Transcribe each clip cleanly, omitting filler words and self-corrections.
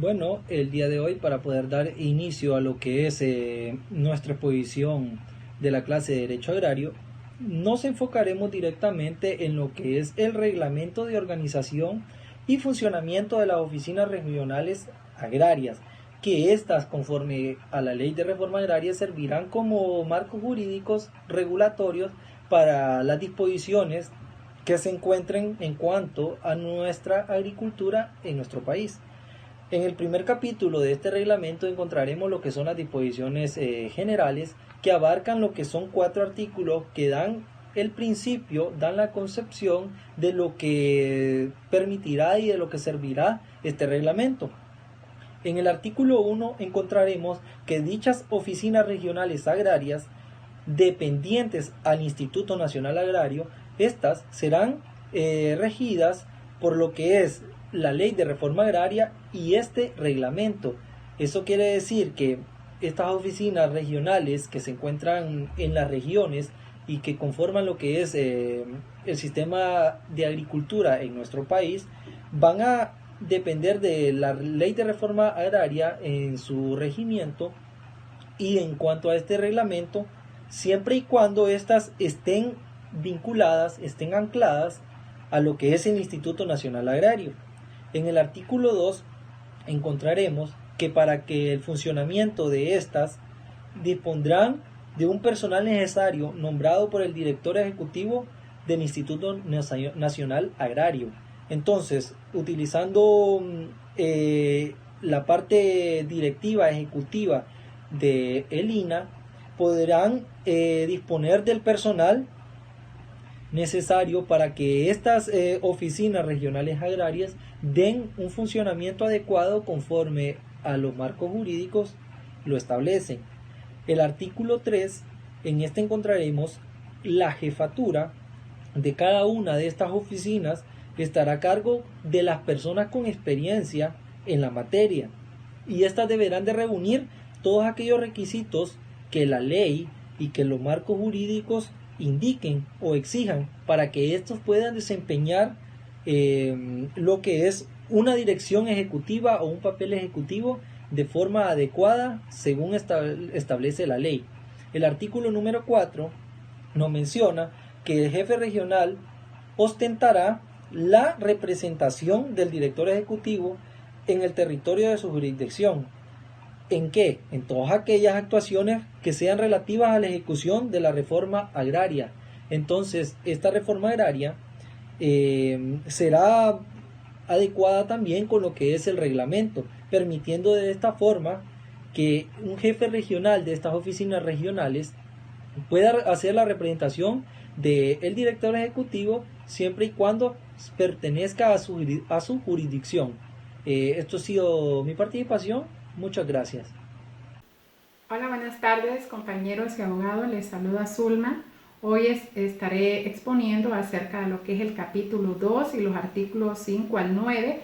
Bueno, el día de hoy para poder dar inicio a lo que es nuestra exposición de la clase de Derecho Agrario, nos enfocaremos directamente en lo que es el reglamento de organización y funcionamiento de las oficinas regionales agrarias, que éstas, conforme a la Ley de Reforma Agraria, servirán como marcos jurídicos regulatorios para las disposiciones que se encuentren en cuanto a nuestra agricultura en nuestro país. En el primer capítulo de este reglamento encontraremos lo que son las disposiciones generales, que abarcan lo que son 4 artículos que dan el principio, dan la concepción de lo que permitirá y de lo que servirá este reglamento. En el artículo 1 encontraremos que dichas oficinas regionales agrarias dependientes al Instituto Nacional Agrario, estas serán regidas por lo que es la Ley de Reforma Agraria y este reglamento. Eso quiere decir que estas oficinas regionales que se encuentran en las regiones y que conforman lo que es el sistema de agricultura en nuestro país van a depender de la Ley de Reforma Agraria en su regimiento. Y en cuanto a este reglamento, siempre y cuando éstas estén vinculadas, estén ancladas a lo que es el Instituto Nacional Agrario. En el artículo 2 encontraremos que para que el funcionamiento de estas dispondrán de un personal necesario nombrado por el director ejecutivo del Instituto Nacional Agrario. Entonces, utilizando la parte directiva ejecutiva de el INA, podrán disponer del personal necesario para que estas oficinas regionales agrarias den un funcionamiento adecuado conforme a los marcos jurídicos lo establecen. El artículo 3, en este encontraremos la jefatura de cada una de estas oficinas, que estará a cargo de las personas con experiencia en la materia, y estas deberán de reunir todos aquellos requisitos que la ley y que los marcos jurídicos indiquen o exijan para que estos puedan desempeñar lo que es una dirección ejecutiva o un papel ejecutivo de forma adecuada según establece la ley. El artículo número 4 nos menciona que el jefe regional ostentará la representación del director ejecutivo en el territorio de su jurisdicción. ¿En qué? En todas aquellas actuaciones que sean relativas a la ejecución de la reforma agraria. Entonces, esta reforma agraria será adecuada también con lo que es el reglamento, permitiendo de esta forma que un jefe regional de estas oficinas regionales pueda hacer la representación del director ejecutivo siempre y cuando pertenezca a su jurisdicción. Esto ha sido mi participación. Muchas gracias. Hola, buenas tardes compañeros y abogados, les saluda Zulma. Hoy estaré exponiendo acerca de lo que es el capítulo 2 y los artículos 5 al 9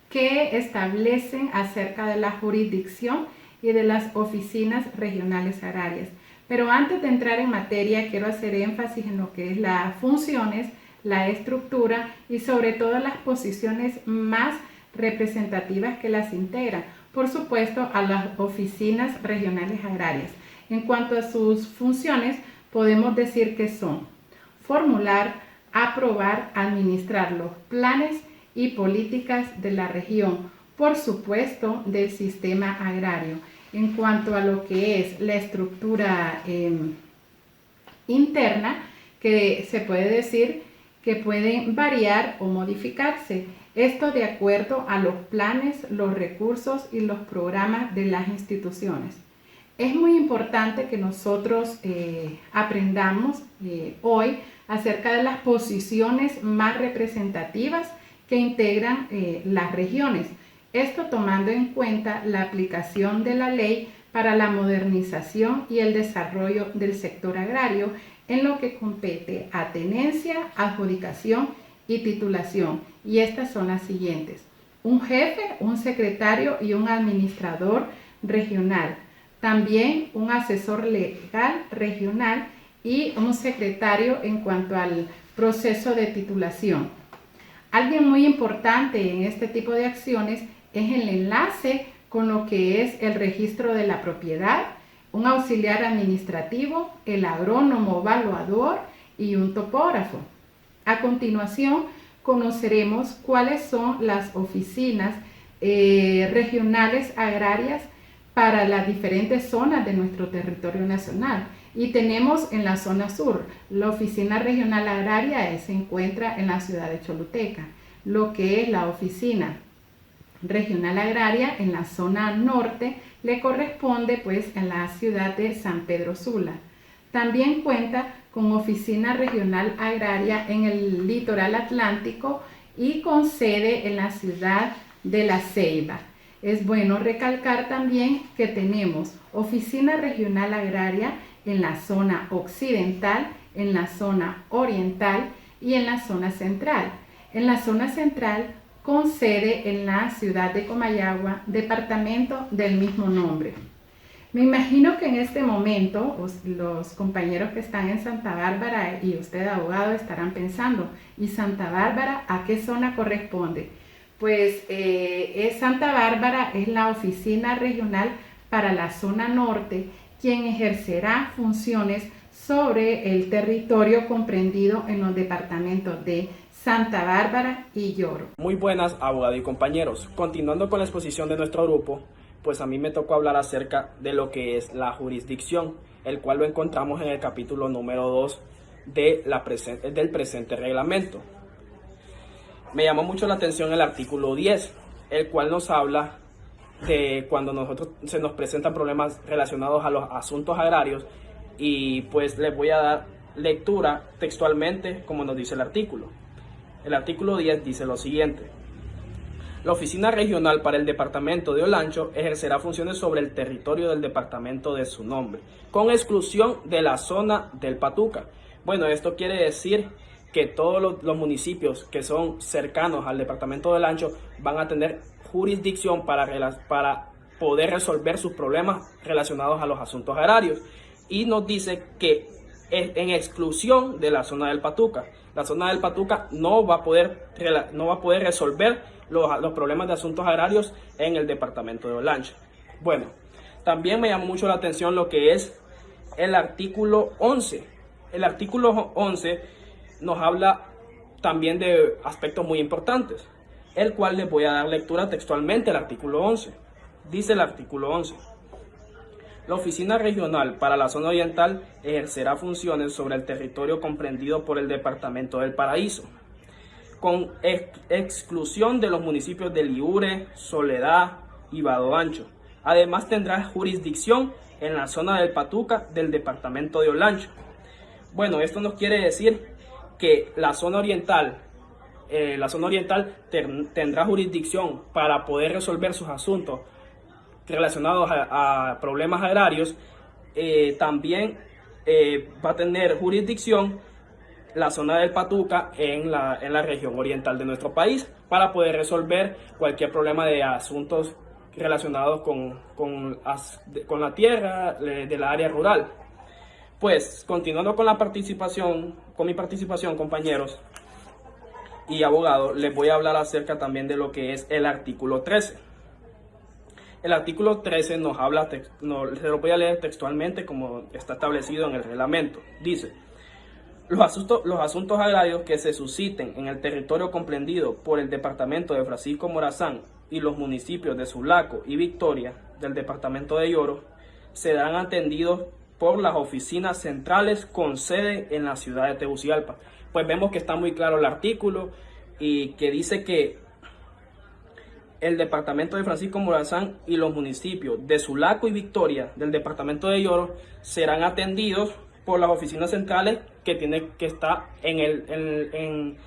que establecen acerca de la jurisdicción y de las oficinas regionales agrarias. Pero antes de entrar en materia, quiero hacer énfasis en lo que es las funciones, la estructura y sobre todo las posiciones más representativas que las integran. Por supuesto, a las oficinas regionales agrarias. En cuanto a sus funciones, podemos decir que son formular, aprobar, administrar los planes y políticas de la región, por supuesto, del sistema agrario. En cuanto a lo que es la estructura interna, que se puede decir que pueden variar o modificarse. Esto de acuerdo a los planes, los recursos y los programas de las instituciones. Es muy importante que nosotros aprendamos hoy acerca de las posiciones más representativas que integran las regiones. Esto tomando en cuenta la aplicación de la ley para la modernización y el desarrollo del sector agrario en lo que compete a tenencia, adjudicación y titulación. Y estas son las siguientes: un jefe, un secretario y un administrador regional. También un asesor legal regional y un secretario en cuanto al proceso de titulación. Alguien muy importante en este tipo de acciones es el enlace con lo que es el registro de la propiedad, un auxiliar administrativo, el agrónomo evaluador y un topógrafo. A continuación, conoceremos cuáles son las oficinas regionales agrarias para las diferentes zonas de nuestro territorio nacional. Y tenemos en la zona sur, la oficina regional agraria se encuentra en la ciudad de Choluteca, lo que es la oficina regional agraria en la zona norte le corresponde pues en la ciudad de San Pedro Sula. También cuenta con oficina regional agraria en el litoral atlántico y con sede en la ciudad de La Ceiba. Es bueno recalcar también que tenemos oficina regional agraria en la zona occidental, en la zona oriental y en la zona central. En la zona central con sede en la ciudad de Comayagua, departamento del mismo nombre. Me imagino que en este momento los compañeros que están en Santa Bárbara y usted abogado estarán pensando, ¿y Santa Bárbara a qué zona corresponde? Pues Santa Bárbara es la oficina regional para la zona norte, quien ejercerá funciones sobre el territorio comprendido en los departamentos de Santa Bárbara y Yoro. Muy buenas, abogado y compañeros. Continuando con la exposición de nuestro grupo, pues a mí me tocó hablar acerca de lo que es la jurisdicción, el cual lo encontramos en el capítulo número 2 del presente reglamento. Me llamó mucho la atención el artículo 10, el cual nos habla de cuando se nos presentan problemas relacionados a los asuntos agrarios, y pues les voy a dar lectura textualmente como nos dice el artículo. El artículo 10 dice lo siguiente: la oficina regional para el departamento de Olancho ejercerá funciones sobre el territorio del departamento de su nombre, con exclusión de la zona del Patuca. Bueno, esto quiere decir que todos los municipios que son cercanos al departamento de Olancho van a tener jurisdicción para poder resolver sus problemas relacionados a los asuntos agrarios. Y nos dice que en exclusión de la zona del Patuca. La zona del Patuca no va a poder resolver los problemas de asuntos agrarios en el departamento de Olancho. Bueno, también me llamó mucho la atención lo que es el artículo 11. El artículo 11 nos habla también de aspectos muy importantes, el cual les voy a dar lectura textualmente al artículo 11. Dice el artículo 11: la oficina regional para la zona oriental ejercerá funciones sobre el territorio comprendido por el departamento del Paraíso, con exclusión de los municipios de Liure, Soledad y Vado Ancho. Además tendrá jurisdicción en la zona del Patuca del departamento de Olancho. Bueno, esto nos quiere decir que la zona oriental tendrá jurisdicción para poder resolver sus asuntos relacionados a problemas agrarios. También va a tener jurisdicción la zona del Patuca en la región oriental de nuestro país para poder resolver cualquier problema de asuntos relacionados con la tierra de la área rural. Pues continuando con mi participación, compañeros y abogados, les voy a hablar acerca también de lo que es el artículo 13. El artículo 13 nos habla, se lo voy a leer textualmente como está establecido en el reglamento. Dice: los asuntos agrarios que se susciten en el territorio comprendido por el departamento de Francisco Morazán y los municipios de Sulaco y Victoria del departamento de Yoro serán atendidos por las oficinas centrales con sede en la ciudad de Tegucigalpa. Pues vemos que está muy claro el artículo y que dice que el departamento de Francisco Morazán y los municipios de Sulaco y Victoria del departamento de Yoro serán atendidos por las oficinas centrales que está en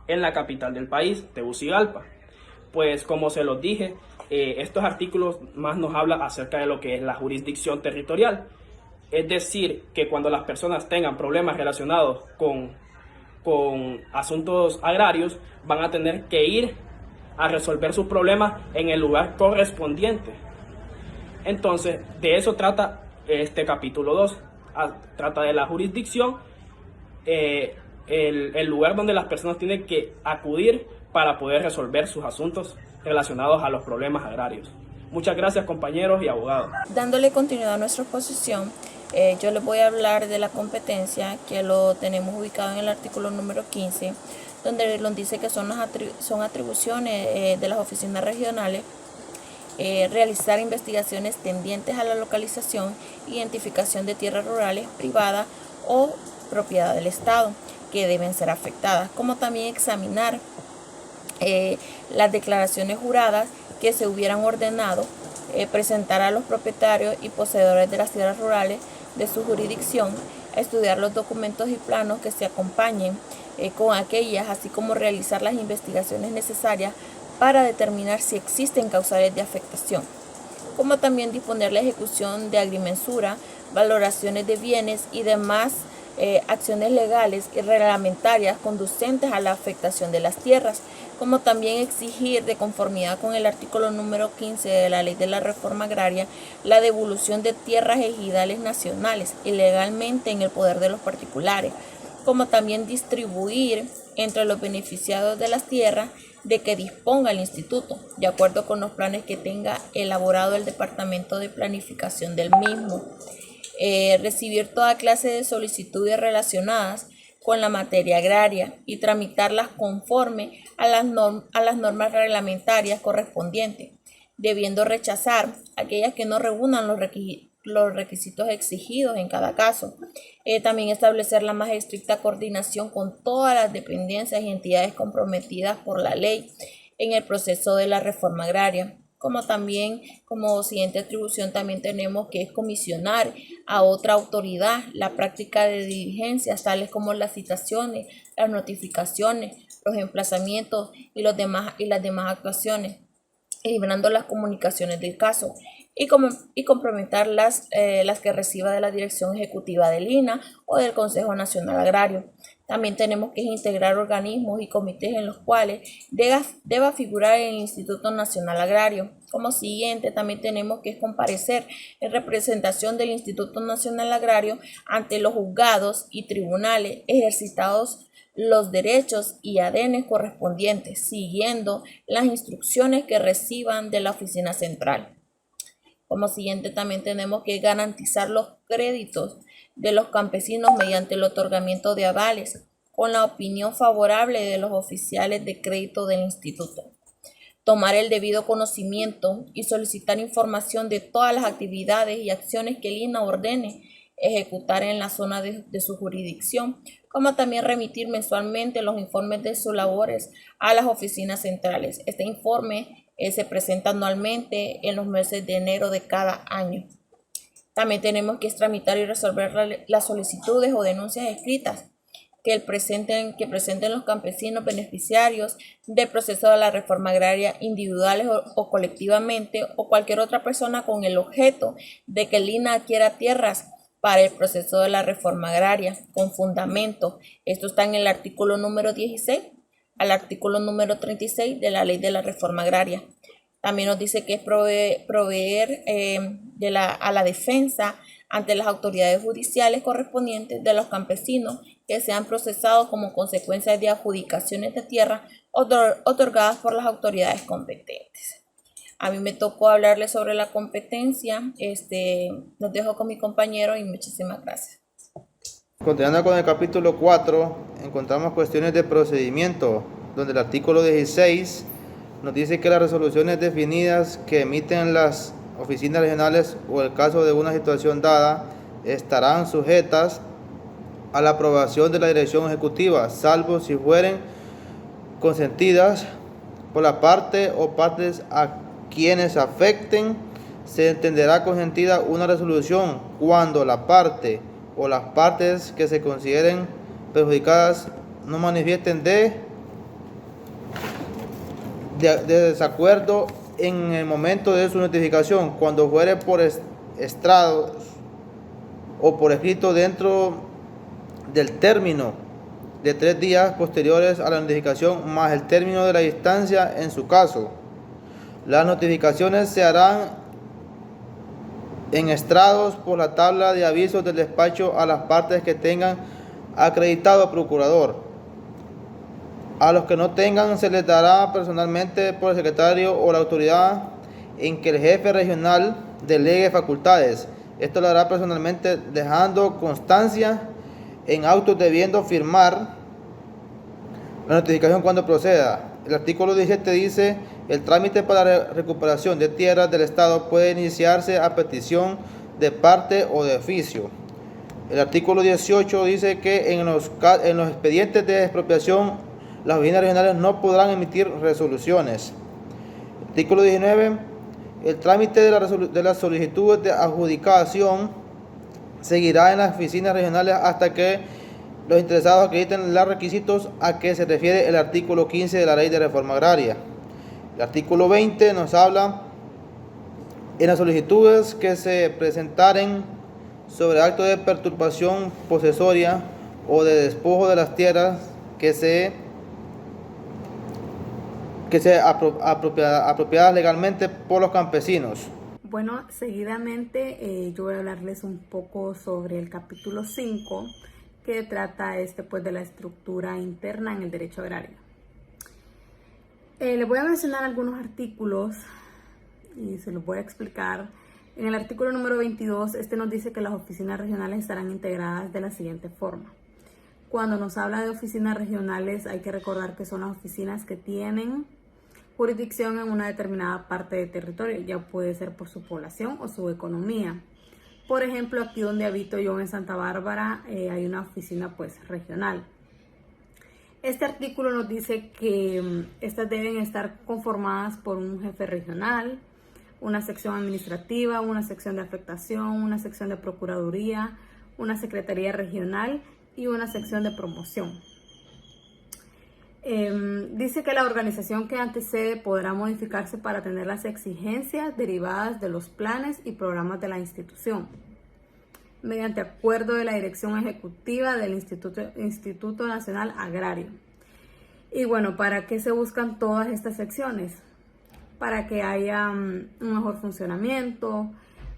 la capital del país, Tegucigalpa. Pues como se los dije, estos artículos más nos hablan acerca de lo que es la jurisdicción territorial. Es decir, que cuando las personas tengan problemas relacionados con asuntos agrarios, van a tener que ir a resolver sus problemas en el lugar correspondiente. Entonces, de eso trata este capítulo 2. Trata de la jurisdicción, el lugar donde las personas tienen que acudir para poder resolver sus asuntos relacionados a los problemas agrarios. Muchas gracias, compañeros y abogados. Dándole continuidad a nuestra exposición, yo les voy a hablar de la competencia, que lo tenemos ubicado en el artículo número 15, donde nos dice que son atribuciones de las oficinas regionales realizar investigaciones tendientes a la localización, identificación de tierras rurales privadas o propiedad del Estado que deben ser afectadas, como también examinar las declaraciones juradas que se hubieran ordenado presentar a los propietarios y poseedores de las tierras rurales de su jurisdicción, estudiar los documentos y planos que se acompañen con aquellas, así como realizar las investigaciones necesarias para determinar si existen causales de afectación, como también disponer la ejecución de agrimensura, valoraciones de bienes y demás acciones legales y reglamentarias conducentes a la afectación de las tierras, como también exigir, de conformidad con el artículo número 15 de la Ley de la Reforma Agraria, la devolución de tierras ejidales nacionales ilegalmente en el poder de los particulares, como también distribuir entre los beneficiados de las tierras de que disponga el instituto, de acuerdo con los planes que tenga elaborado el Departamento de Planificación del mismo. Recibir toda clase de solicitudes relacionadas con la materia agraria y tramitarlas conforme a las normas reglamentarias correspondientes, debiendo rechazar aquellas que no reúnan los requisitos exigidos en cada caso. También establecer la más estricta coordinación con todas las dependencias y entidades comprometidas por la ley en el proceso de la reforma agraria. Como también, como siguiente atribución, también tenemos que es comisionar a otra autoridad la práctica de diligencias, tales como las citaciones, las notificaciones, los emplazamientos y las demás actuaciones, librando las comunicaciones del caso y comprometer las que reciba de la Dirección Ejecutiva del INAH o del Consejo Nacional Agrario. También tenemos que integrar organismos y comités en los cuales deba figurar el Instituto Nacional Agrario. Como siguiente, también tenemos que comparecer en representación del Instituto Nacional Agrario ante los juzgados y tribunales, ejercitados los derechos y adenes correspondientes, siguiendo las instrucciones que reciban de la oficina central. Como siguiente, también tenemos que garantizar los créditos de los campesinos mediante el otorgamiento de avales con la opinión favorable de los oficiales de crédito del instituto. Tomar el debido conocimiento y solicitar información de todas las actividades y acciones que el INAH ordene ejecutar en la zona de su jurisdicción, como también remitir mensualmente los informes de sus labores a las oficinas centrales. Este informe se presenta anualmente en los meses de enero de cada año. También tenemos que tramitar y resolver las solicitudes o denuncias escritas que presenten los campesinos beneficiarios del proceso de la reforma agraria, individuales o colectivamente, o cualquier otra persona con el objeto de que el INAH adquiera tierras para el proceso de la reforma agraria con fundamento. Esto está en el artículo número 16 al artículo número 36 de la Ley de la Reforma Agraria. También nos dice que es proveer a la defensa ante las autoridades judiciales correspondientes de los campesinos que sean procesados como consecuencia de adjudicaciones de tierra otorgadas por las autoridades competentes. A mí me tocó hablarles sobre la competencia. Los dejo con mi compañero y muchísimas gracias. Continuando con el capítulo 4, encontramos cuestiones de procedimiento, donde el artículo 16 nos dice que las resoluciones definidas que emiten las oficinas regionales o el caso de una situación dada estarán sujetas a la aprobación de la dirección ejecutiva, salvo si fueren consentidas por la parte o partes a quienes afecten. Se entenderá consentida una resolución cuando la parte o las partes que se consideren perjudicadas no manifiesten de desacuerdo en el momento de su notificación, cuando fuere por estrados o por escrito dentro del término de 3 días posteriores a la notificación más el término de la instancia en su caso. Las notificaciones se harán en estrados por la tabla de avisos del despacho a las partes que tengan acreditado procurador. A los que no tengan se les dará personalmente por el secretario o la autoridad en que el jefe regional delegue facultades. Esto lo hará personalmente dejando constancia en autos debiendo firmar la notificación cuando proceda. El artículo 17 dice: el trámite para la recuperación de tierras del Estado puede iniciarse a petición de parte o de oficio. El artículo 18 dice que en los expedientes de expropiación las oficinas regionales no podrán emitir resoluciones. Artículo 19. El trámite de las solicitudes de adjudicación seguirá en las oficinas regionales hasta que los interesados acrediten los requisitos a que se refiere el artículo 15 de la Ley de Reforma Agraria. El artículo 20 nos habla en las solicitudes que se presentaren sobre acto de perturbación posesoria o de despojo de las tierras que apropiadas legalmente por los campesinos. Bueno, seguidamente yo voy a hablarles un poco sobre el capítulo 5 que trata pues, de la estructura interna en el derecho agrario. Les voy a mencionar algunos artículos y se los voy a explicar. En el artículo número 22, nos dice que las oficinas regionales estarán integradas de la siguiente forma. Cuando nos habla de oficinas regionales, hay que recordar que son las oficinas que tienen jurisdicción en una determinada parte del territorio, ya puede ser por su población o su economía. Por ejemplo, aquí donde habito yo en Santa Bárbara, hay una oficina pues regional. Este artículo nos dice que estas deben estar conformadas por un jefe regional, una sección administrativa, una sección de afectación, una sección de procuraduría, una secretaría regional y una sección de promoción. Dice que la organización que antecede podrá modificarse para atender las exigencias derivadas de los planes y programas de la institución, mediante acuerdo de la dirección ejecutiva del Instituto Nacional Agrario. Y bueno, ¿para qué se buscan todas estas secciones? Para que haya un mejor funcionamiento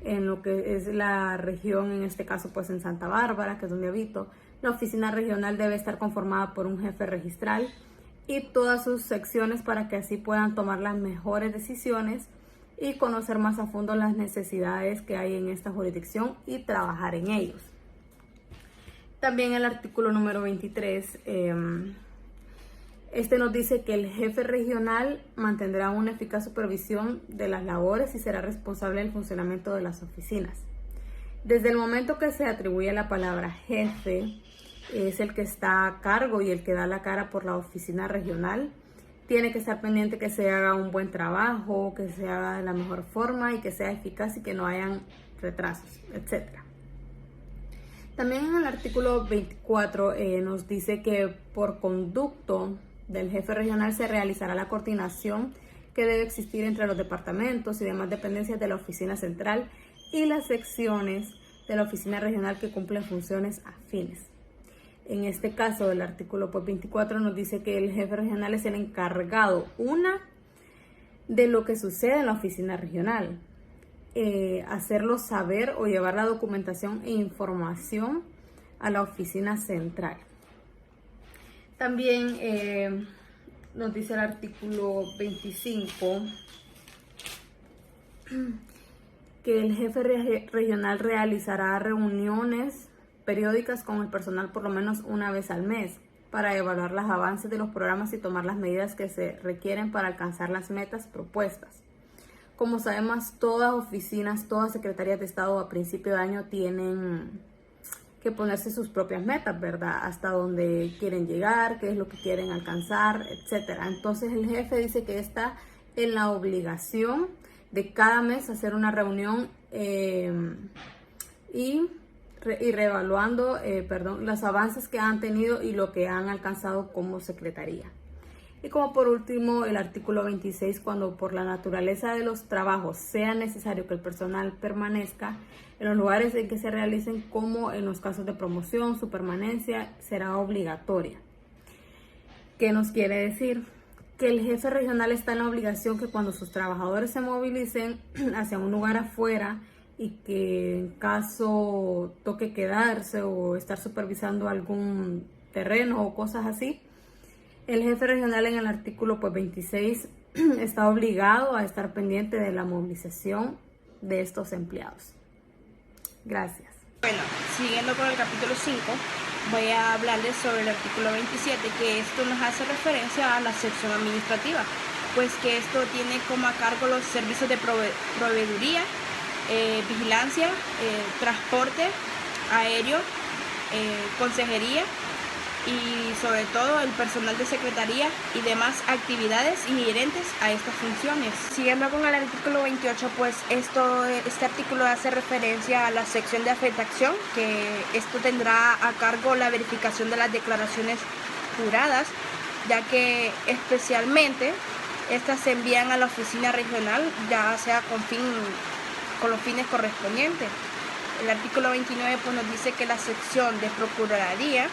en lo que es la región, en este caso pues en Santa Bárbara, que es donde habito. La oficina regional debe estar conformada por un jefe registral y todas sus secciones para que así puedan tomar las mejores decisiones y conocer más a fondo las necesidades que hay en esta jurisdicción y trabajar en ellos. También el artículo número 23, nos dice que el jefe regional mantendrá una eficaz supervisión de las labores y será responsable del funcionamiento de las oficinas. Desde el momento que se atribuye la palabra jefe, es el que está a cargo y el que da la cara por la oficina regional. Tiene que estar pendiente que se haga un buen trabajo, que se haga de la mejor forma y que sea eficaz y que no hayan retrasos, etc. También en el artículo 24 nos dice que por conducto del jefe regional se realizará la coordinación que debe existir entre los departamentos y demás dependencias de la oficina central y las secciones de la oficina regional que cumplen funciones afines. En este caso, el artículo 24 nos dice que el jefe regional es el encargado, de lo que sucede en la oficina regional, hacerlo saber o llevar la documentación e información a la oficina central. También nos dice el artículo 25 que el jefe regional realizará reuniones periódicas con el personal por lo menos una vez al mes para evaluar los avances de los programas y tomar las medidas que se requieren para alcanzar las metas propuestas. Como sabemos, todas oficinas, todas secretarías de Estado a principio de año tienen que ponerse sus propias metas, ¿verdad? Hasta dónde quieren llegar, qué es lo que quieren alcanzar, etc. Entonces el jefe dice que está en la obligación de cada mes hacer una reunión y reevaluando los avances que han tenido y lo que han alcanzado como secretaría. Y como por último, el artículo 26, cuando por la naturaleza de los trabajos sea necesario que el personal permanezca en los lugares en que se realicen, como en los casos de promoción, su permanencia será obligatoria. ¿Qué nos quiere decir? Que el jefe regional está en la obligación que cuando sus trabajadores se movilicen hacia un lugar afuera y que en caso toque quedarse o estar supervisando algún terreno o cosas así, El jefe regional en el artículo 26 está obligado a estar pendiente de la movilización de estos empleados. Gracias. Bueno, siguiendo con el capítulo 5, voy a hablarles sobre el artículo 27, que esto nos hace referencia a la sección administrativa, pues que esto tiene como a cargo los servicios de proveeduría, vigilancia, transporte aéreo, consejería y sobre todo el personal de secretaría y demás actividades inherentes a estas funciones. Siguiendo con el artículo 28, pues este artículo hace referencia a la sección de afectación, que esto tendrá a cargo la verificación de las declaraciones juradas, ya que especialmente estas se envían a la oficina regional, ya sea con los fines correspondientes. El artículo 29 pues, nos dice que la sección de Procuraduría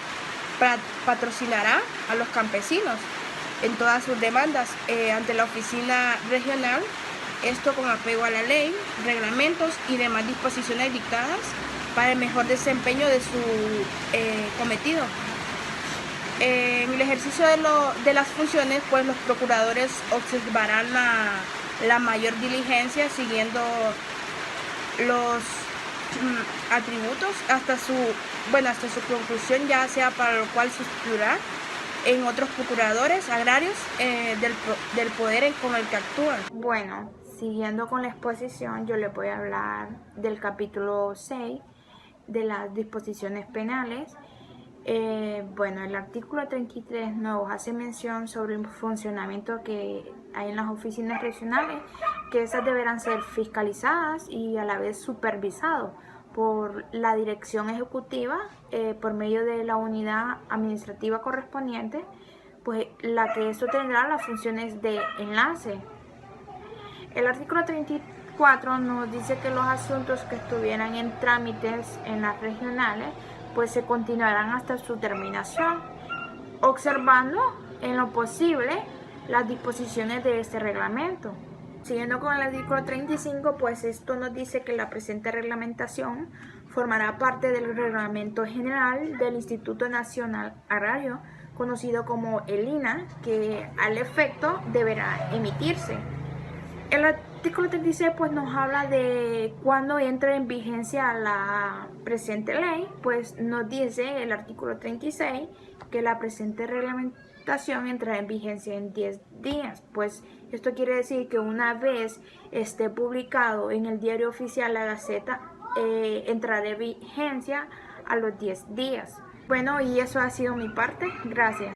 patrocinará a los campesinos en todas sus demandas ante la oficina regional, esto con apego a la ley, reglamentos y demás disposiciones dictadas para el mejor desempeño de su cometido. En el ejercicio de las funciones, pues los procuradores observarán la mayor diligencia siguiendo los atributos hasta su conclusión, ya sea para lo cual sustituirá en otros procuradores agrarios del poder con el que actúan. Bueno, siguiendo con la exposición, yo les voy a hablar del capítulo 6 de las disposiciones penales. Bueno, el artículo 33 nos hace mención sobre el funcionamiento que hay en las oficinas regionales, que esas deberán ser fiscalizadas y a la vez supervisadas por la dirección ejecutiva por medio de la unidad administrativa correspondiente, pues la que eso tendrá las funciones de enlace. El artículo 34 nos dice que los asuntos que estuvieran en trámites en las regionales pues se continuarán hasta su terminación, observando en lo posible las disposiciones de este reglamento. Siguiendo con el artículo 35, pues esto nos dice que la presente reglamentación formará parte del Reglamento General del Instituto Nacional Agrario, conocido como el INA, que al efecto deberá emitirse. El artículo 36 pues nos habla de cuándo entra en vigencia la presente ley, pues nos dice el artículo 36 que la presente reglamentación entrará en vigencia en 10 días, pues esto quiere decir que una vez esté publicado en el Diario Oficial La Gaceta, entrará en vigencia a los 10 días. Bueno, y eso ha sido mi parte. Gracias.